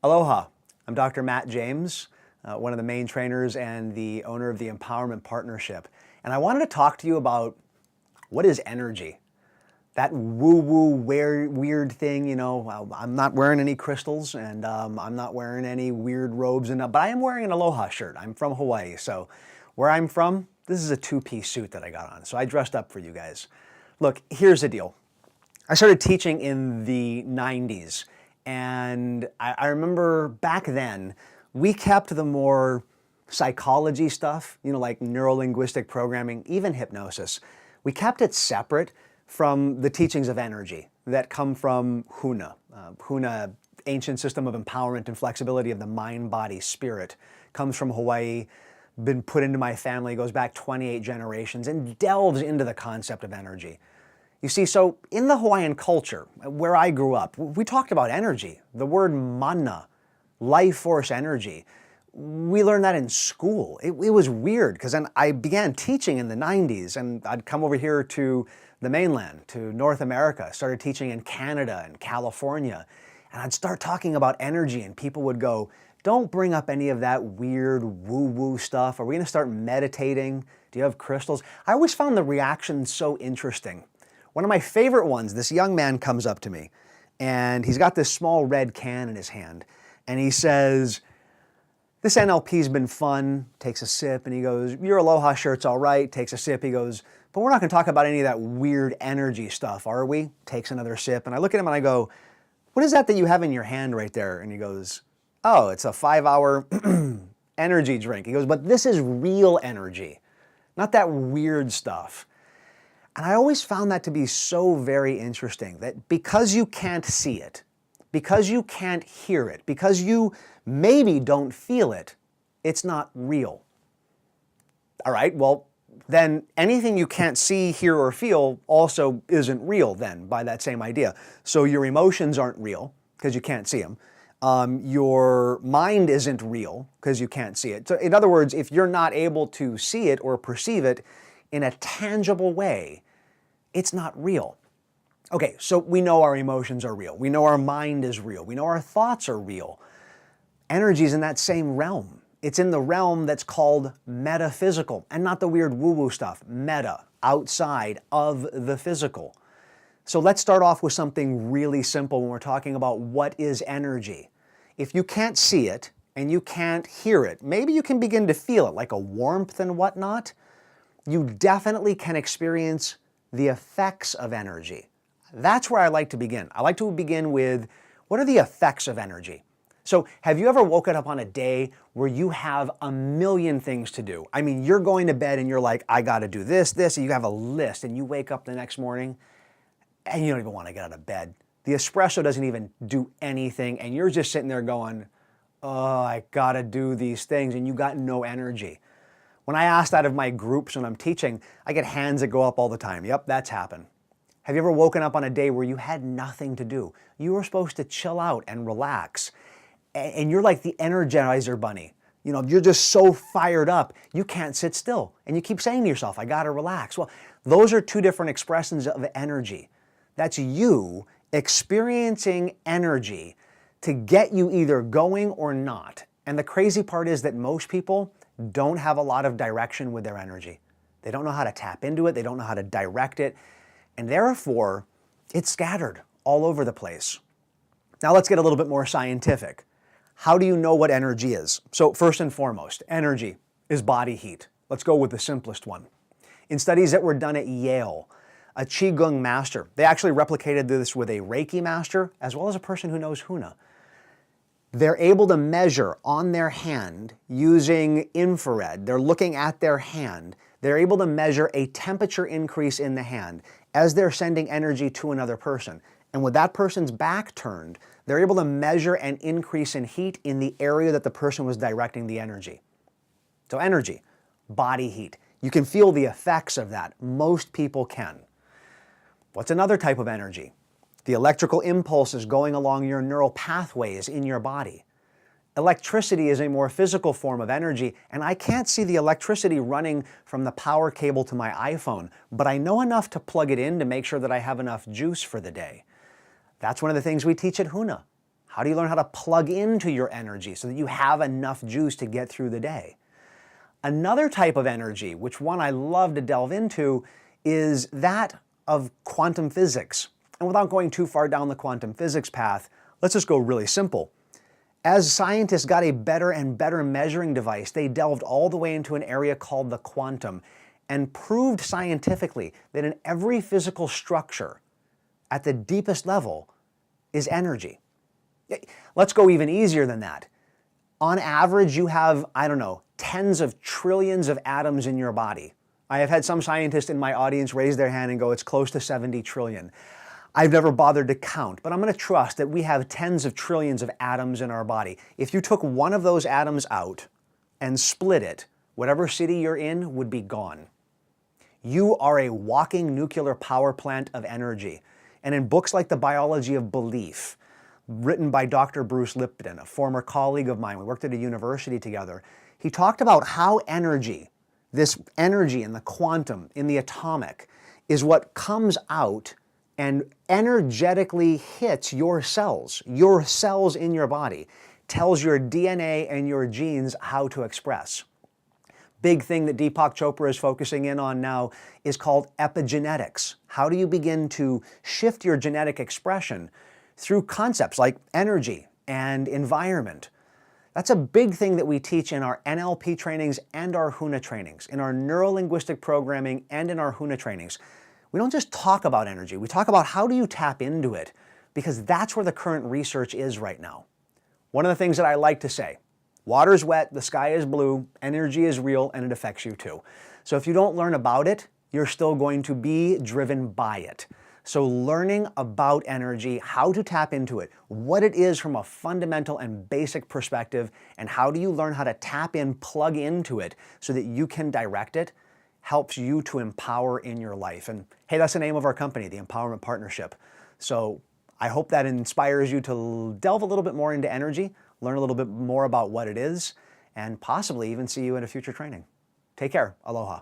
Aloha, I'm Dr. Matt James, one of the main trainers and the owner of the Empowerment Partnership. And I wanted to talk to you about what is energy? That woo-woo weird thing, I'm not wearing any crystals and I'm not wearing any weird robes, but I am wearing an Aloha shirt. I'm from Hawaii, so where I'm from, this is a two-piece suit that I got on, so I dressed up for you guys. Look, here's the deal. I started teaching in the 90s, and I remember back then, we kept the more psychology stuff, like neuro-linguistic programming, even hypnosis. We kept it separate from the teachings of energy that come from Huna. Huna, ancient system of empowerment and flexibility of the mind, body, spirit, comes from Hawaii, been put into my family, goes back 28 generations, and delves into the concept of energy. You see, so in the Hawaiian culture, where I grew up, we talked about energy, the word mana, life force energy. We learned that in school. It was weird because then I began teaching in the 90s, and I'd come over here to the mainland, to North America, started teaching in Canada and California, and I'd start talking about energy and people would go, "Don't bring up any of that weird woo-woo stuff. Are we going to start meditating? Do you have crystals?" I always found the reaction so interesting. One of my favorite ones, this young man comes up to me and he's got this small red can in his hand and he says, "This NLP's been fun," takes a sip and he goes, "Your Aloha shirt's all right," takes a sip, he goes, "But we're not going to talk about any of that weird energy stuff, are we?" Takes another sip and I look at him and I go, "What is that you have in your hand right there?" And he goes, "Oh, it's a 5-hour energy drink." He goes, "But this is real energy, not that weird stuff." And I always found that to be so very interesting, that because you can't see it, because you can't hear it, because you maybe don't feel it, it's not real. All right, well, then anything you can't see, hear, or feel also isn't real then, by that same idea. So your emotions aren't real because you can't see them. Your mind isn't real because you can't see it. So in other words, if you're not able to see it or perceive it in a tangible way, it's not real. Okay, so we know our emotions are real. We know our mind is real. We know our thoughts are real. Energy is in that same realm. It's in the realm that's called metaphysical, and not the weird woo-woo stuff. Meta, outside of the physical. So let's start off with something really simple when we're talking about what is energy. If you can't see it and you can't hear it, maybe you can begin to feel it, like a warmth and whatnot. You definitely can experience the effects of energy. That's where I like to begin. I like to begin with, what are the effects of energy? So have you ever woken up on a day where you have a million things to do? I mean, you're going to bed and you're like, "I got to do this, and you have a list, and you wake up the next morning and you don't even want to get out of bed. The espresso doesn't even do anything and you're just sitting there going, "Oh, I got to do these things," and you got no energy. When I ask that of my groups when I'm teaching, I get hands that go up all the time. Yep, that's happened. Have you ever woken up on a day where you had nothing to do? You were supposed to chill out and relax, and you're like the Energizer bunny. You're just so fired up, you can't sit still, and you keep saying to yourself, "I gotta relax." Well, those are two different expressions of energy. That's you experiencing energy to get you either going or not. And the crazy part is that most people don't have a lot of direction with their energy. They don't know how to tap into it, they don't know how to direct it, and therefore, it's scattered all over the place. Now let's get a little bit more scientific. How do you know what energy is? So first and foremost, energy is body heat. Let's go with the simplest one. In studies that were done at Yale, a Qigong master, they actually replicated this with a Reiki master, as well as a person who knows Huna. They're able to measure on their hand using infrared. They're looking at their hand. They're able to measure a temperature increase in the hand as they're sending energy to another person. And with that person's back turned, they're able to measure an increase in heat in the area that the person was directing the energy. So energy, body heat. You can feel the effects of that. Most people can. What's another type of energy? The electrical impulses going along your neural pathways in your body. Electricity is a more physical form of energy, and I can't see the electricity running from the power cable to my iPhone, but I know enough to plug it in to make sure that I have enough juice for the day. That's one of the things we teach at Huna. How do you learn how to plug into your energy so that you have enough juice to get through the day? Another type of energy, which one I love to delve into, is that of quantum physics. And without going too far down the quantum physics path, let's just go really simple. As scientists got a better and better measuring device, they delved all the way into an area called the quantum and proved scientifically that in every physical structure, at the deepest level, is energy. Let's go even easier than that. On average, you have, I don't know, tens of trillions of atoms in your body. I have had some scientists in my audience raise their hand and go, it's close to 70 trillion. I've never bothered to count, but I'm going to trust that we have tens of trillions of atoms in our body. If you took one of those atoms out and split it, whatever city you're in would be gone. You are a walking nuclear power plant of energy. And in books like The Biology of Belief, written by Dr. Bruce Lipton, a former colleague of mine, we worked at a university together, he talked about how energy, this energy in the quantum, in the atomic, is what comes out and energetically hits your cells in your body, tells your DNA and your genes how to express. Big thing that Deepak Chopra is focusing in on now is called epigenetics. How do you begin to shift your genetic expression through concepts like energy and environment? That's a big thing that we teach in our NLP trainings and our HUNA trainings, in our neuro-linguistic programming and in our HUNA trainings. We don't just talk about energy, we talk about how do you tap into it, because that's where the current research is right now. One of the things that I like to say, water's wet, the sky is blue, energy is real, and it affects you too. So if you don't learn about it, you're still going to be driven by it. So learning about energy, how to tap into it, what it is from a fundamental and basic perspective, and how do you learn how to tap in, plug into it so that you can direct it, helps you to empower in your life. And hey, that's the name of our company, the Empowerment Partnership. So I hope that inspires you to delve a little bit more into energy, learn a little bit more about what it is, and possibly even see you in a future training. Take care. Aloha.